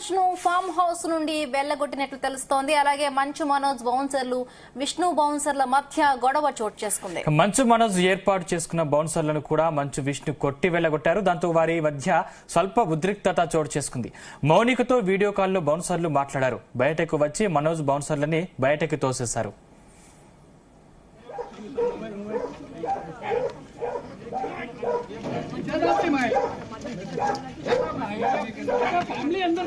మనోజ్ ను farm house నుండి వెళ్లగొట్టినట్లు తెలుస్తోంది. అలాగే మంచు మనోజ్ బౌన్సర్లు విష్ణు బౌన్సర్ల మధ్య గొడవ చోటు చేసుకుంది. మంచు మనోజ్ ఏర్పాటు చేసుకున్న బౌన్సర్లను కూడా మంచు విష్ణు కొట్టి వెళ్లగొట్టారు. దాంతో వారి మధ్య స్వల్ప ఉద్రిక్తత చోటు చేసుకుంది. మౌనికతో వీడియో కాల్లో బౌన్సర్లు మాట్లాడారు. బయటకు వచ్చి మనోజ్ బౌన్సర్లని బయటకు తోసేశారు. फैमिली अंदर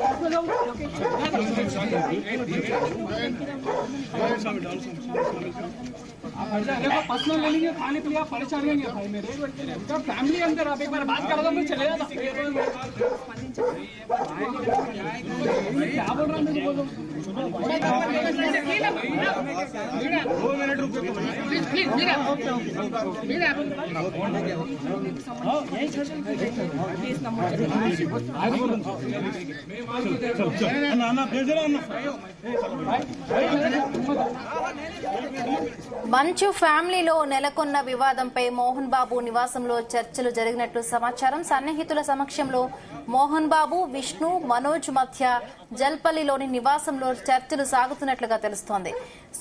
देखो पर्सनल ले लीजिए खाने के लिए आप परेशान रहेंगे भाई मेरे फैमिली अंदर आप एक बार बात कर दो मैं चले जाता क्या बोल रहा हूँ बोलो 2 मिनट रुको प्लीज మంచు ఫ్యామిలీలో నెలకొన్న వివాదంపై మోహన్ బాబు నివాసంలో చర్చలు జరిగినట్లు సమాచారం. సన్నిహితుల సమక్షంలో మోహన్ బాబు, విష్ణు, మనోజ్ మధ్య జల్పల్లిలోని నివాసంలో చర్చలు సాగుతున్నట్లుగా తెలుస్తోంది.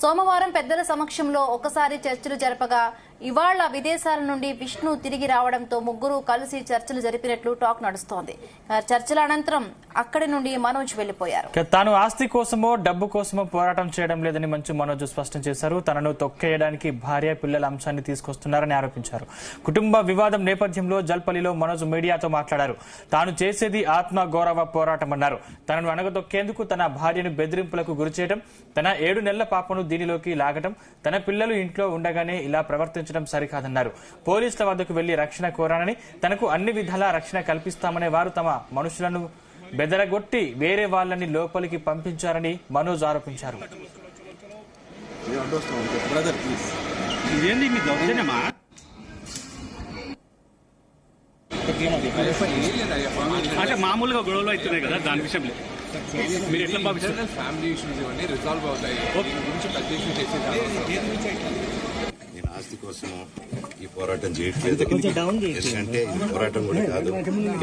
సోమవారం పెద్దల సమక్షంలో ఒకసారి చర్చలు జరపగా ఇవాళ విదేశాల నుండి విష్ణు తిరిగి రావడంతో ముగ్గురు కలిసి చర్చలు జరిపినట్లు టాక్ నడుస్తోంది. చర్చల అనంతరం అక్కడి నుండి మనోజ్ వెళ్లిపోయారు. తాను ఆస్తి కోసమో డబ్బు కోసమో పోరాటం చేయడం లేదని మంచు మనోజ్ స్పష్టం చేశారు. తనను తొక్కేయడానికి భార్య, పిల్లల అంశాన్ని తీసుకొస్తున్నారని ఆరోపించారు. కుటుంబ వివాదం నేపథ్యంలో జల్పల్లిలో మనోజ్ మీడియాతో మాట్లాడారు. తాను చేసేది ఆత్మ గౌరవ పోరాటమన్నారు. తనను అణగదొక్కేందుకు తన భార్యను బెదిరింపులకు గురిచేయడం, తన 7 నెలల పాపను దీనిలోకి లాగటం, తన పిల్లలు ఇంట్లో ఉండగానే ఇలా ప్రవర్తించడం సరికాదన్నారు. పోలీసుల వద్దకు వెళ్లి రక్షణ కోరానని, తనకు అన్ని విధాలా రక్షణ కల్పిస్తామనే వారు తమ మనుషులను బెదరగొట్టి వేరే వాళ్ళని లోపలికి పంపించారని మనోజ్ ఆరోపించారు. అంటే మామూలుగా గొడవలు అవుతున్నాయి కదా, దాని విషయంలో మీరు ఎట్లా భావిస్తారు? ఫ్యామిలీ ఇష్యూస్ ఇవన్నీ రిజాల్వ్ అవుతాయి. గురించి పెద్ద ఇష్యూ నేను ఆస్తి కోసం ఈ పోరాటం చేయట్లేదు. ఎందుకంటే ఇది పోరాటం కూడా కాదు,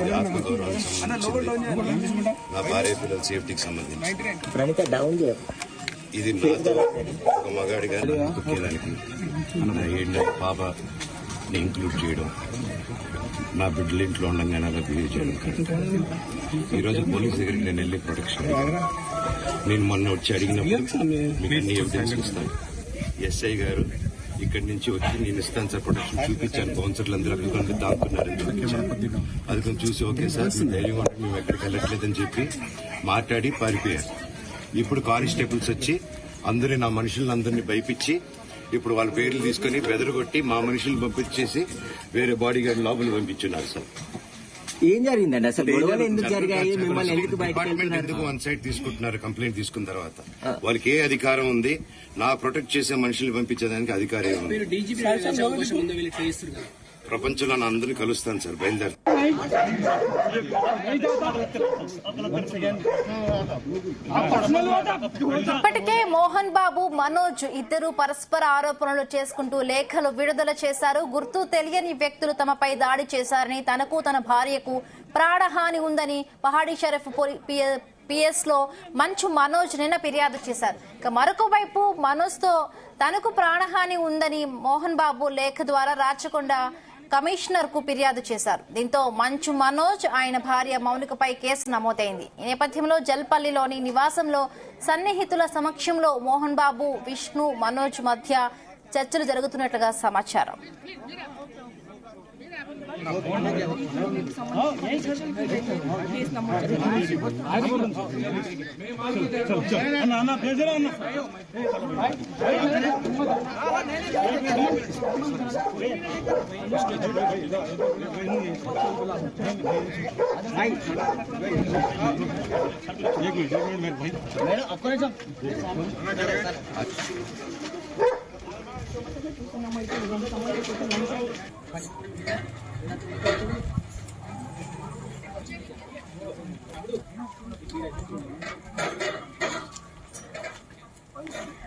ఇది ఆత్మగౌరవానికి సంబంధించింది, నా భార్య పిల్లల సేఫ్టీకి సంబంధించి. ఇది నాతో ఒక మగాడిగా తొక్కేదానికి, నా 7 నెలల పాపని ఇంక్లూడ్ చేయడం, నా బిడ్డల ఇంట్లో ఉండగానే అలా బిహేవ్ చేయడం. ఈరోజు పోలీస్ దగ్గరికి నేను వెళ్ళి ప్రొటెక్షన్ నేను మొన్న వచ్చి అడిగినప్పుడు మీకు అన్ని ఎవిడెన్స్ ఇస్తాను. ఎస్ఐ గారు ఇక్కడి నుంచి వచ్చి నేను ఇస్తాను సార్ ప్రొటెక్షన్ చూపించాను. బౌన్సర్లు అందరూ అక్కడ దాక్కున్నారని చూపించాను. అది కొంచెం చూసి ఓకే సార్ మీ ధైర్యం ఉంటే మేము ఎక్కడికి వెళ్ళట్లేదని చెప్పి మాట్లాడి పారిపోయారు. ఇప్పుడు కానిస్టేబుల్స్ వచ్చి అందరూ నా మనుషులందరినీ భయపించి ఇప్పుడు వాళ్ళ పేర్లు తీసుకుని బెదరగొట్టి మా మనుషులు పంపించేసి వేరే బాడీ గార్డ్ లోపల పంపించున్నారు సార్. ఏం జరిగిందండి అసలు? ఎందుకు జరిగాయి? మిమ్మల్ని ఎందుకు 1 సైడ్ తీసుకుంటున్నారు? కంప్లైంట్ తీసుకున్న తర్వాత వాళ్ళకి ఏ అధికారం ఉంది? నా ప్రొటెక్ట్ చేసే మనుషుల్ని పంపించేదానికి అధికారం ఉంది. ప్రపంచంలో నా అందరినీ కలుస్తాను సార్, బయలుదేరు. ఇప్పటికే మోహన్ బాబు, మనోజ్ ఇద్దరు పరస్పర ఆరోపణలు చేసుకుంటూ లేఖలు విడుదల చేశారు. గుర్తు తెలియని వ్యక్తులు తమపై దాడి చేశారని, తనకు తన భార్యకు ప్రాణహాని ఉందని పహాడీ షరీఫ్ పిఎస్ లో మంచు మనోజ్ నిన్న ఫిర్యాదు చేశారు. ఇక మరొక వైపు మనోజ్ తో తనకు ప్రాణహాని ఉందని మోహన్ బాబు లేఖ ద్వారా రాచకొండ కమిషనర్ కు ఫిర్యాదు చేశారు. దీంతో మంచు మనోజ్, ఆయన భార్య మౌనికపై కేసు నమోదైంది. ఈ నేపథ్యంలో జల్పల్లిలోని నివాసంలో సన్నిహితుల సమక్షంలో మోహన్ బాబు, విష్ణు, మనోజ్ మధ్య చర్చలు జరుగుతున్నట్లుగా సమాచారం.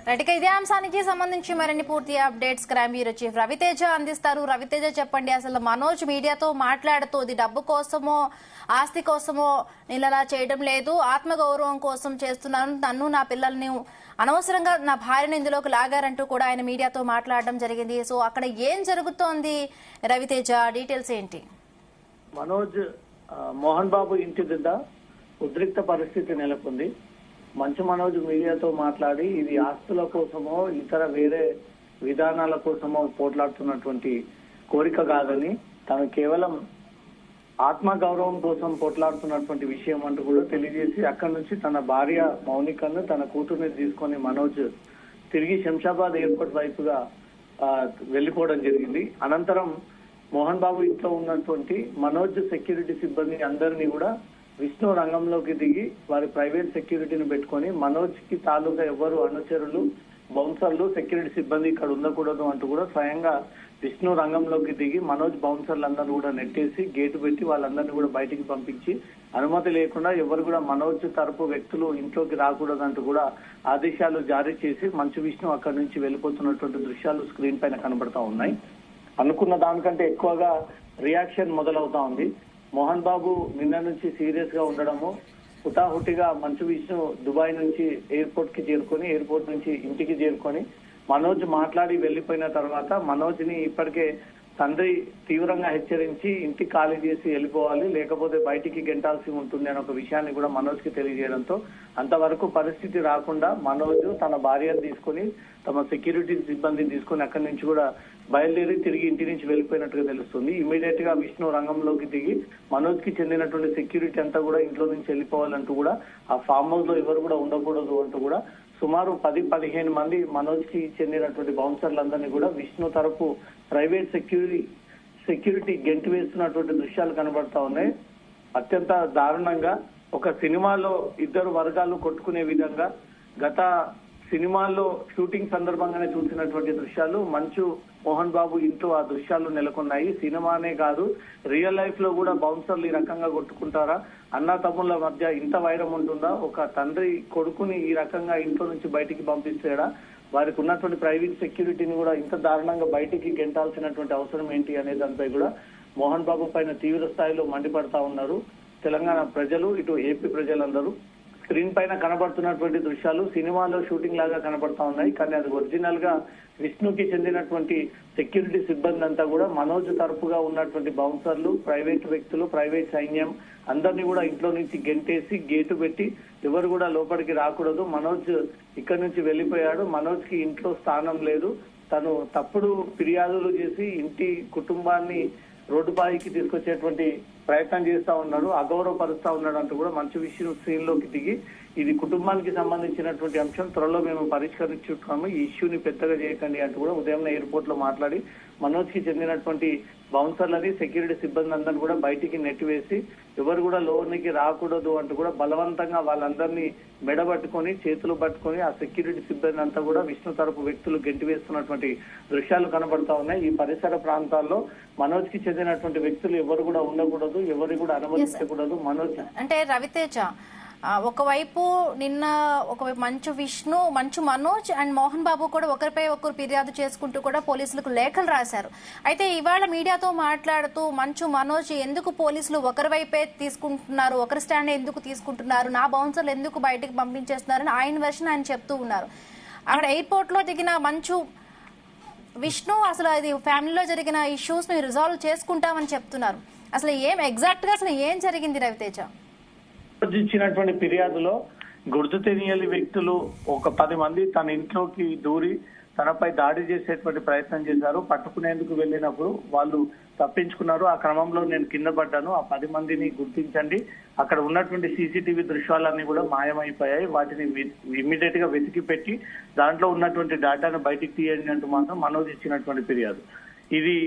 రైట్, ఇదే అంశానికి సంబంధించి మరిన్ని పూర్తి updates crime bureau chief Raviteja అందిస్తారు. రవితేజ, చెప్పండి, అసలు మనోజ్ మీడియాతో మాట్లాడుతూ ఇది డబ్బు కోసమో ఆస్తి కోసమో నేను అలా చేయడం లేదు, ఆత్మగౌరవం కోసం చేస్తున్నాను, నన్ను నా పిల్లల్ని అనవసరంగా నా భార్యను ఇందులోకి లాగారంటూ కూడా ఆయన మీడియాతో మాట్లాడడం జరిగింది. సో అక్కడ ఏం జరుగుతోంది రవితేజ, డీటెయిల్స్ ఏంటి? మనోజ్ మోహన్ బాబు ఇంటి వద్ద ఉద్రిక్త పరిస్థితి నెలకొంది. మంచు మనోజ్ మీడియాతో మాట్లాడి ఇది ఆస్తుల కోసమో ఇతర వేరే విధానాల కోసమో పోట్లాడుతున్నటువంటి కోరిక కాదని, తను కేవలం ఆత్మగౌరవం కోసం పోట్లాడుతున్నటువంటి విషయం అంటూ కూడా తెలియజేసి అక్కడి నుంచి తన భార్య మౌనికను తన కూతుర్ని తీసుకొని మనోజ్ తిరిగి శంషాబాద్ ఎయిర్పోర్ట్ వైపుగా వెళ్లిపోవడం జరిగింది. అనంతరం మోహన్ బాబు ఇంట్లో ఉన్నటువంటి మనోజ్ సెక్యూరిటీ సిబ్బంది అందరినీ కూడా విష్ణు రంగంలోకి దిగి వారి ప్రైవేట్ సెక్యూరిటీని పెట్టుకొని మనోజ్ కి తాలూకా ఎవరు అనుచరులు, బౌన్సర్లు, సెక్యూరిటీ సిబ్బంది ఇక్కడ ఉండకూడదు అంటూ కూడా స్వయంగా విష్ణు రంగంలోకి దిగి మనోజ్ బౌన్సర్లందరూ కూడా నెట్టేసి గేటు పెట్టి వాళ్ళందరినీ కూడా బయటికి పంపించి అనుమతి లేకుండా ఎవరు కూడా మనోజ్ తరపు వ్యక్తులు ఇంట్లోకి రాకూడదంటూ కూడా ఆదేశాలు జారీ చేసి మంచు విష్ణు అక్కడి నుంచి వెళ్ళిపోతున్నటువంటి దృశ్యాలు స్క్రీన్ పైన కనబడతా ఉన్నాయి. అనుకున్న దానికంటే ఎక్కువగా రియాక్షన్ మొదలవుతా ఉంది. మోహన్ బాబు నిన్న నుంచి సీరియస్ గా ఉండడము, హుటాహుటిగా మంచు విష్ణు దుబాయ్ నుంచి ఎయిర్పోర్ట్ కి చేరుకొని ఎయిర్పోర్ట్ నుంచి ఇంటికి చేరుకొని మనోజ్ మాట్లాడి వెళ్లిపోయిన తర్వాత మనోజ్ ని ఇప్పటికే తండ్రి తీవ్రంగా హెచ్చరించి ఇంటికి ఖాళీ చేసి వెళ్ళిపోవాలి, లేకపోతే బయటికి గెంటాల్సి ఉంటుంది అనే ఒక విషయాన్ని కూడా మనోజ్ కి తెలియజేయడంతో అంతవరకు పరిస్థితి రాకుండా మనోజ్ తన భార్యను తీసుకుని తమ సెక్యూరిటీ సిబ్బందిని తీసుకుని అక్కడి నుంచి కూడా బయలుదేరి తిరిగి ఇంటి నుంచి వెళ్ళిపోయినట్టుగా తెలుస్తుంది. ఇమీడియట్ గా విష్ణు రంగంలోకి దిగి మనోజ్ కి చెందినటువంటి సెక్యూరిటీ అంతా కూడా ఇంట్లో నుంచి వెళ్ళిపోవాలంటూ కూడా ఆ ఫామ్ హౌస్ లో ఎవరు కూడా ఉండకూడదు అంటూ కూడా సుమారు 10-15 మంది మనోజ్ కి చెందినటువంటి బౌన్సర్లందరినీ కూడా విష్ణు తరపు ప్రైవేట్ సెక్యూరిటీ గెంటి వేస్తున్నటువంటి దృశ్యాలు కనబడతా ఉన్నాయి. అత్యంత దారుణంగా ఒక సినిమాలో ఇద్దరు వర్గాలు కొట్టుకునే విధంగా గత సినిమాల్లో షూటింగ్ సందర్భంగానే చూసినటువంటి దృశ్యాలు మంచు మోహన్ బాబు ఇంట్లో ఆ దృశ్యాలు నెలకొన్నాయి. సినిమానే కాదు, రియల్ లైఫ్ లో కూడా బౌన్సర్లు ఈ రకంగా కొట్టుకుంటారా? అన్నా తమ్ముళ్ళ మధ్య ఇంత వైరం ఉంటుందా? ఒక తండ్రి కొడుకుని ఈ రకంగా ఇంట్లో నుంచి బయటికి పంపిస్తాడా? వారికి ఉన్నటువంటి ప్రైవేట్ సెక్యూరిటీని కూడా ఇంత దారుణంగా బయటికి గెంటాల్సినటువంటి అవసరం ఏంటి అనే దానిపై కూడా మోహన్ బాబు పైన తీవ్ర స్థాయిలో మండిపడతా ఉన్నారు తెలంగాణ ప్రజలు, ఇటు ఏపీ ప్రజలందరూ. స్క్రీన్ పైన కనబడుతున్నటువంటి దృశ్యాలు సినిమాలో షూటింగ్ లాగా కనబడతా ఉన్నాయి, కానీ అది ఒరిజినల్ గా విష్ణుకి చెందినటువంటి సెక్యూరిటీ సిబ్బంది అంతా కూడా మనోజ్ తరపుగా ఉన్నటువంటి బౌన్సర్లు, ప్రైవేట్ వ్యక్తులు, ప్రైవేట్ సైన్యం అందరినీ కూడా ఇంట్లో నుంచి గెంటేసి గేటు పెట్టి ఎవరు కూడా లోపలికి రాకూడదు. మనోజ్ ఇక్కడి నుంచి వెళ్ళిపోయాడు, మనోజ్ కి ఇంట్లో స్థానం లేదు, తను తప్పుడు ఫిర్యాదులు చేసి ఇంటి కుటుంబాన్ని రోడ్డుపాయికి తీసుకొచ్చేటువంటి ప్రయత్నం చేస్తా ఉన్నాడు, అగౌరవపరుస్తా ఉన్నాడు అంటూ కూడా మంచి విషయం స్క్రీన్ లోకి దిగి ఇది కుటుంబానికి సంబంధించినటువంటి అంశం, త్వరలో మేము పరిష్కరించుకుంటాము, ఈ ఇష్యూని పెద్దగా చేయకండి అంటూ కూడా ఉదయం ఎయిర్పోర్ట్ లో మాట్లాడి మనోజ్ కి చెందినటువంటి బౌన్సర్లని, సెక్యూరిటీ సిబ్బంది అందరినీ కూడా బయటికి నెట్టివేసి ఎవరు కూడా లోనికి రాకూడదు అంటూ కూడా బలవంతంగా వాళ్ళందరినీ మెడబట్టుకొని చేతులు పట్టుకొని ఆ సెక్యూరిటీ సిబ్బంది అంతా కూడా విష్ణు తరపు వ్యక్తులు గెంటి వేస్తున్నటువంటి దృశ్యాలు కనబడతా ఉన్నాయి. ఈ పరిసర ప్రాంతాల్లో మనోజ్ కి చెందినటువంటి వ్యక్తులు ఎవరు కూడా ఉండకూడదు, ఎవరు కూడా అనుమతించకూడదు. మనోజ్ అంటే రవితేజ ఒకవైపు నిన్న ఒకవైపు మంచు మనోజ్ అండ్ మోహన్ బాబు కూడా ఒకరిపై ఒకరు ఫిర్యాదు చేసుకుంటూ కూడా పోలీసులకు లేఖలు రాశారు. అయితే ఇవాళ మీడియాతో మాట్లాడుతూ మంచు మనోజ్ ఎందుకు పోలీసులు ఒకరి వైపే తీసుకుంటున్నారు, ఒకరి స్టాండ్ ఎందుకు తీసుకుంటున్నారు, నా బౌన్సర్లు ఎందుకు బయటకు పంపించేస్తున్నారని ఆయన వెర్షన్ ఆయన చెప్తూ ఉన్నారు. అక్కడ ఎయిర్పోర్ట్ లో దిగిన మంచు విష్ణు అసలు అది ఫ్యామిలీలో జరిగిన ఇష్యూస్ ని రిజాల్వ్ చేసుకుంటామని చెప్తున్నారు. అసలు ఎగ్జాక్ట్ గా అసలు ఏం జరిగింది రవితేజ? ఇచ్చినటువంటి ఫిర్యాదులో గుర్తు తెలియని వ్యక్తులు ఒక 10 మంది తన ఇంట్లోకి దూరి తనపై దాడి చేసేటువంటి ప్రయత్నం చేశారు. పట్టుకునేందుకు వెళ్ళినప్పుడు వాళ్ళు తప్పించుకున్నారు. ఆ క్రమంలో నేను కింద పడ్డాను, ఆ 10 మందిని గుర్తించండి, అక్కడ ఉన్నటువంటి సీసీటీవీ దృశ్యాలన్నీ కూడా మాయమైపోయాయి, వాటిని ఇమ్మీడియట్ గా వెతికి పెట్టి దాంట్లో ఉన్నటువంటి డేటాను బయటికి తీయండి అంటూ మాత్రం మనోజ్ ఇచ్చినటువంటి ఫిర్యాదు. ఇది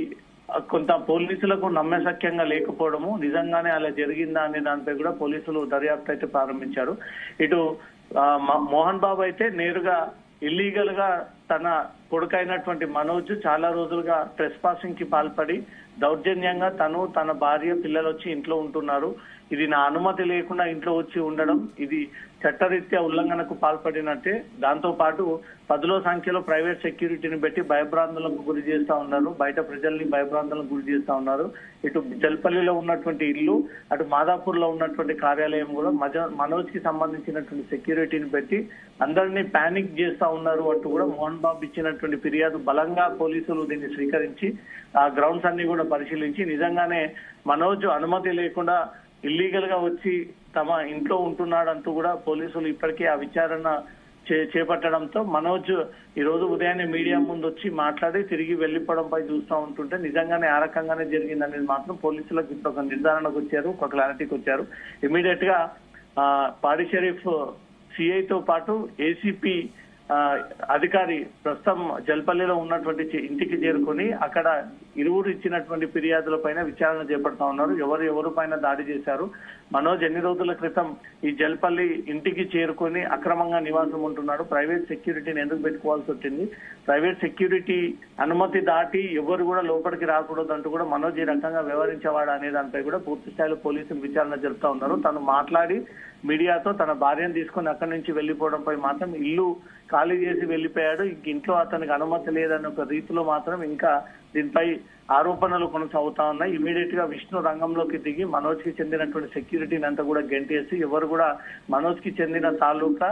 కొంత పోలీసులకు నమ్మశక్యంగా లేకపోవడము, నిజంగానే అలా జరిగిందా అనే దానిపై కూడా పోలీసులు దర్యాప్తు అయితే ప్రారంభించారు. ఇటు మోహన్ బాబు అయితే నేరుగా ఇల్లీగల్ గా తన కొడుకైనటువంటి మనోజ్ చాలా రోజులుగా ట్రెస్ పాసింగ్ కి పాల్పడి దౌర్జన్యంగా తన భార్య పిల్లలు వచ్చి ఇంట్లో ఉంటున్నారు. ఇది నా అనుమతి లేకుండా ఇంట్లో వచ్చి ఉండడం ఇది చట్టరీత్యా ఉల్లంఘనకు పాల్పడినట్టే. దాంతో పాటు 10ల సంఖ్యలో ప్రైవేట్ సెక్యూరిటీని పెట్టి భయభ్రాంతులకు గురి చేస్తా ఉన్నారు. బయట ప్రజల్ని భయభ్రాంతులకు గురి చేస్తా ఉన్నారు. ఇటు జల్పల్లిలో ఉన్నటువంటి ఇల్లు, అటు మాదాపూర్ లో ఉన్నటువంటి కార్యాలయం కూడా మనోజ్ కి సంబంధించినటువంటి సెక్యూరిటీని పెట్టి అందరినీ పానిక్ చేస్తా ఉన్నారు అంటూ కూడా మోహన్ బాబు ఇచ్చినటువంటి ఫిర్యాదు బలంగా పోలీసులు దీన్ని స్వీకరించి ఆ గ్రౌండ్స్ అన్ని కూడా పరిశీలించి నిజంగానే మనోజ్ అనుమతి లేకుండా ఇల్లీగల్ గా వచ్చి తమ ఇంట్లో ఉంటున్నాడంటూ కూడా పోలీసులు ఇప్పటికే ఆ విచారణ చేపట్టడంతో మనోజ్ ఈ రోజు ఉదయాన్నే మీడియా ముందు వచ్చి మాట్లాడి తిరిగి వెళ్లిపోవడంపై చూస్తూ ఉంటుంటే నిజంగానే ఆ రకంగానే జరిగిందనేది మాత్రం పోలీసులకు ఇప్పుడు ఒక నిర్ధారణకు వచ్చారు, ఒక క్లారిటీకి వచ్చారు. ఇమీడియట్ గా పాడి షరీఫ్ సిఐతో పాటు ఏసీపీ అధికారి ప్రస్తుతం జల్పల్లిలో ఉన్నటువంటి ఇంటికి చేరుకుని అక్కడ ఇరువురు ఇచ్చినటువంటి ఫిర్యాదులపైన విచారణ చేపడతా ఉన్నారు. ఎవరు పైన దాడి చేశారు, మనోజ్ ఎన్ని రోజుల క్రితం ఈ జల్పల్లి ఇంటికి చేరుకుని అక్రమంగా నివాసం ఉంటున్నాడు, ప్రైవేట్ సెక్యూరిటీని ఎందుకు పెట్టుకోవాల్సి వచ్చింది, ప్రైవేట్ సెక్యూరిటీ అనుమతి దాటి ఎవరు కూడా లోపలికి రాకూడదు అంటూ కూడా మనోజ్ ఈ రకంగా వ్యవహరించేవాడు అనే దానిపై కూడా పూర్తి స్థాయిలో పోలీసులు విచారణ జరుపుతా ఉన్నారు. తను మాట్లాడి మీడియాతో తన భార్యను తీసుకుని అక్కడి నుంచి వెళ్లిపోవడంపై మాత్రం ఇల్లు ఖాళీ చేసి వెళ్లిపోయాడు, ఇంట్లో అతనికి అనుమతి లేదన్న ఒక రీతిలో మాత్రం ఇంకా దీనిపై ఆరోపణలు కొనసాగుతా ఉన్నాయి. ఇమీడియట్ గా విష్ణు రంగంలోకి దిగి మనోజ్ కి చెందినటువంటి సెక్యూరిటీని అంతా కూడా గెంటేసి ఎవరు కూడా మనోజ్ కి చెందిన తాలూకా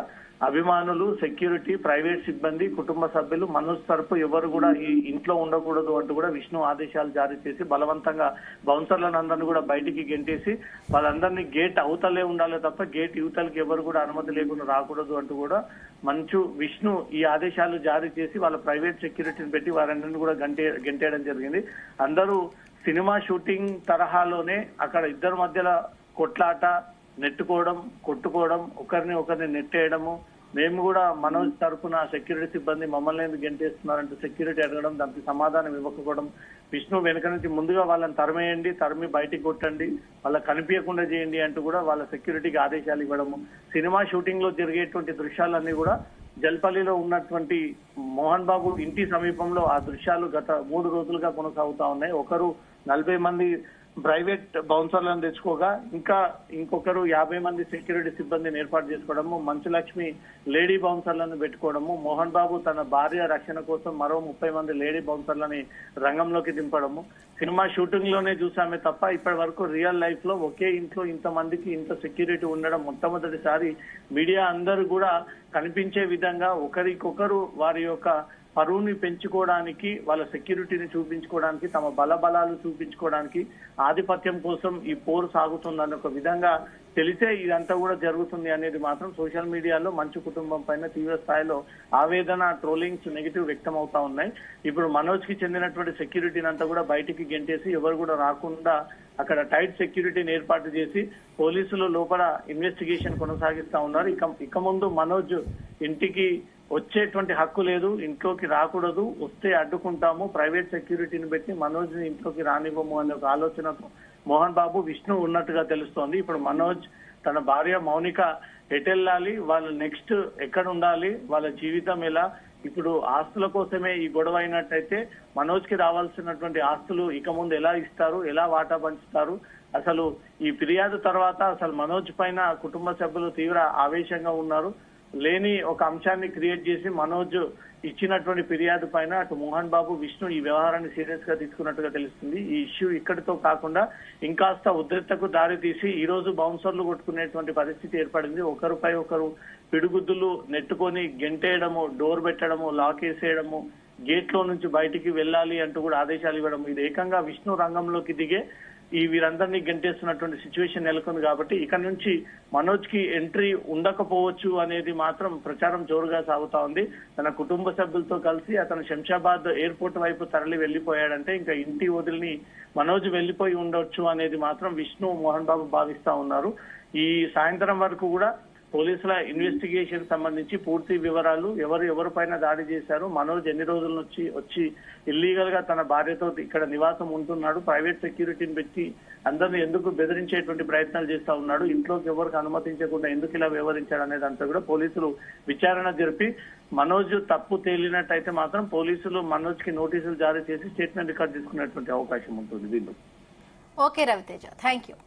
అభిమానులు, సెక్యూరిటీ, ప్రైవేట్ సిబ్బంది, కుటుంబ సభ్యులు మనోజ్ తరపు ఎవరు కూడా ఈ ఇంట్లో ఉండకూడదు అంటూ కూడా విష్ణు ఆదేశాలు జారీ చేసి బలవంతంగా బౌన్సర్లను అందరినీ కూడా బయటికి గెంటేసి వాళ్ళందరినీ గేట్ అవతలే ఉండాలి తప్ప గేట్ యువతలకి ఎవరు కూడా అనుమతి లేకుండా రాకూడదు అంటూ కూడా విష్ణు ఈ ఆదేశాలు జారీ చేసి వాళ్ళ ప్రైవేట్ సెక్యూరిటీని పెట్టి వారందరినీ కూడా గెంటేయడం జరిగింది. అందరూ సినిమా షూటింగ్ తరహాలోనే అక్కడ ఇద్దరి మధ్యలో కొట్లాట, నెట్టుకోవడం, కొట్టుకోవడం, ఒకరిని నెట్టేయడము, మేము కూడా మనోజ్ తరఫున సెక్యూరిటీ సిబ్బంది మమ్మల్ని ఎందుకు గెంటేస్తున్నారంటూ సెక్యూరిటీ అడగడం, దానికి సమాధానం ఇవ్వకపోవడం, విష్ణు వెనుక నుంచి ముందుగా వాళ్ళని తరిమి బయటికి కొట్టండి, వాళ్ళకి కనిపించకుండా చేయండి అంటూ కూడా వాళ్ళ సెక్యూరిటీకి ఆదేశాలు ఇవ్వడము. సినిమా షూటింగ్ లో జరిగేటువంటి దృశ్యాలన్నీ కూడా జల్పల్లిలో ఉన్నటువంటి మోహన్ బాబు ఇంటి సమీపంలో ఆ దృశ్యాలు గత 3 రోజులుగా కొనసాగుతా ఉన్నాయి. ఒకరు 40 మంది ప్రైవేట్ బౌన్సర్లను తెచ్చుకోగా ఇంకొకరు 50 మంది సెక్యూరిటీ సిబ్బందిని ఏర్పాటు చేసుకోవడము, మంచులక్ష్మి లేడీ బౌన్సర్లను పెట్టుకోవడము, మోహన్ బాబు తన భార్య రక్షణ కోసం మరో 30 మంది లేడీ బౌన్సర్లని రంగంలోకి దింపడము. సినిమా షూటింగ్ లోనే చూసామే తప్ప ఇప్పటి వరకు రియల్ లైఫ్ లో ఒకే ఇంట్లో ఇంతమందికి ఇంత సెక్యూరిటీ ఉండడం మొట్టమొదటిసారి. మీడియా అందరూ కూడా కనిపించే విధంగా ఒకరికొకరు వారి యొక్క పరువుని పెంచుకోవడానికి, వాళ్ళ సెక్యూరిటీని చూపించుకోవడానికి, తమ బలబలాలు చూపించుకోవడానికి, ఆధిపత్యం కోసం ఈ పోరు సాగుతుందన్న ఒక విధంగా తెలిసే ఇదంతా కూడా జరుగుతుంది అనేది మాత్రం సోషల్ మీడియాలో మంచు కుటుంబం పైన తీవ్ర స్థాయిలో ఆవేదన, ట్రోలింగ్స్, నెగిటివ్ వ్యక్తం అవుతా ఉన్నాయి. ఇప్పుడు మనోజ్ కి చెందినటువంటి సెక్యూరిటీని అంతా కూడా బయటికి గెంటేసి ఎవరు కూడా రాకుండా అక్కడ టైట్ సెక్యూరిటీని ఏర్పాటు చేసి పోలీసులు లోపల ఇన్వెస్టిగేషన్ కొనసాగిస్తా ఉన్నారు. ఇక ముందు మనోజ్ ఇంటికి వచ్చేటువంటి హక్కు లేదు, ఇంట్లోకి రాకూడదు, వస్తే అడ్డుకుంటాము, ప్రైవేట్ సెక్యూరిటీని పెట్టి మనోజ్ ని ఇంట్లోకి రానివ్వము అనే ఒక ఆలోచనతో మోహన్ బాబు, విష్ణు ఉన్నట్టుగా తెలుస్తోంది. ఇప్పుడు మనోజ్ తన భార్య మౌనిక ఎటెళ్ళాలి, వాళ్ళు నెక్స్ట్ ఎక్కడ ఉండాలి, వాళ్ళ జీవితం ఎలా, ఇప్పుడు ఆస్తుల కోసమే ఈ గొడవ అయినట్టయితే మనోజ్ కి రావాల్సినటువంటి ఆస్తులు ఇక ముందు ఎలా ఇస్తారు, ఎలా వాటా పంచుతారు, అసలు ఈ ఫిర్యాదు తర్వాత అసలు మనోజ్ పైన కుటుంబ సభ్యులు తీవ్ర ఆవేశంగా ఉన్నారు. లేని ఒక అంశాన్ని క్రియేట్ చేసి మనోజ్ ఇచ్చినటువంటి ఫిర్యాదు పైన అటు మోహన్ బాబు, విష్ణు ఈ వ్యవహారాన్ని సీరియస్ గా తీసుకున్నట్టుగా తెలుస్తుంది. ఈ ఇష్యూ ఇక్కడితో కాకుండా ఇంకాస్త ఉద్రిక్తకు దారి తీసి ఈ రోజు బౌన్సర్లు కొట్టుకునేటువంటి పరిస్థితి ఏర్పడింది. ఒకరిపై ఒకరు పిడుగుద్దులు నెట్టుకొని గెంటేయడము, డోర్ పెట్టడము, లాక్ వేసేయడము, గేట్ లో నుంచి బయటికి వెళ్ళాలి అంటూ కూడా ఆదేశాలు ఇవ్వడం. ఇది ఏకంగా విష్ణు రంగంలోకి దిగే వీరందరినీ గెంటేస్తున్నటువంటి సిచ్యువేషన్ నెలకొంది. కాబట్టి ఇక నుంచి మనోజ్ కి ఎంట్రీ ఉండకపోవచ్చు అనేది మాత్రం ప్రచారం జోరుగా సాగుతా ఉంది. తన కుటుంబ సభ్యులతో కలిసి అతను శంషాబాద్ ఎయిర్పోర్ట్ వైపు తరలి వెళ్లిపోయాడంటే ఇంకా ఇంటి వదిలిని మనోజ్ వెళ్లిపోయి ఉండొచ్చు అనేది మాత్రం విష్ణు, మోహన్ బాబు భావిస్తా ఉన్నారు. ఈ సాయంత్రం వరకు కూడా పోలీసుల ఇన్వెస్టిగేషన్ సంబంధించి పూర్తి వివరాలు ఎవరిపైన దాడి చేశారు, మనోజ్ ఎన్ని రోజుల నుంచి వచ్చి ఇల్లీగల్ గా తన భార్యతో ఇక్కడ నివాసం ఉంటున్నాడు, ప్రైవేట్ సెక్యూరిటీని పెట్టి అందరిని ఎందుకు బెదిరించేటువంటి ప్రయత్నాలు చేస్తా ఉన్నాడు, ఇంట్లోకి ఎవరికి అనుమతించకుండా ఎందుకు ఇలా వ్యవహరించాడు అనేదంతా కూడా పోలీసులు విచారణ జరిపి మనోజ్ తప్పు తేలినట్టయితే మాత్రం పోలీసులు మనోజ్ కి నోటీసులు జారీ చేసి స్టేట్మెంట్ రికార్డ్ తీసుకునేటువంటి అవకాశం ఉంటుంది వీళ్ళు. Okay Raviteja, thank you.